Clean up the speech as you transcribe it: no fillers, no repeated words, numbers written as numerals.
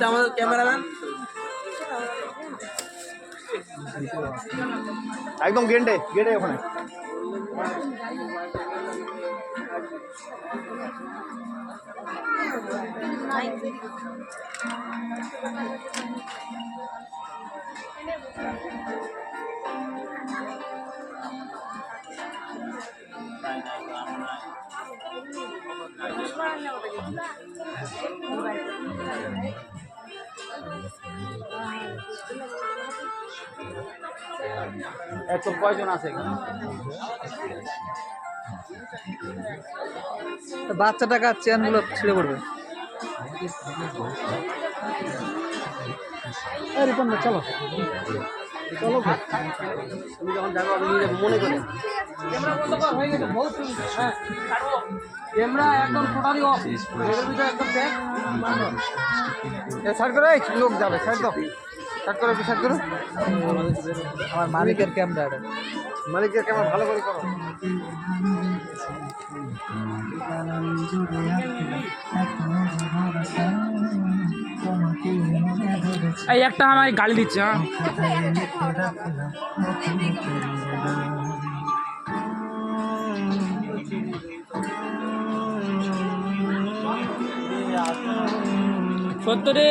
আমাদের ক্যামেরাম্যান একদম গেটে গেটে ওখানে এত কয়জন আছে বাচ্চাটাকে চেনগুলো ছিঁড়ে পড়বে। চলো চলো তুমি যখন যাবো আপনি মনে করেন ক্যামেরা একদম টোটালি অফ, একদম সাইড করে লোক যাবে, সাইড দাও, সাইড করো, সাইড করো। আমার মালিকের ক্যামেরা, মালিকের ক্যামেরা ভালো করে করো। এই একটা আমায় গালি দিচ্ছে। সত্য রে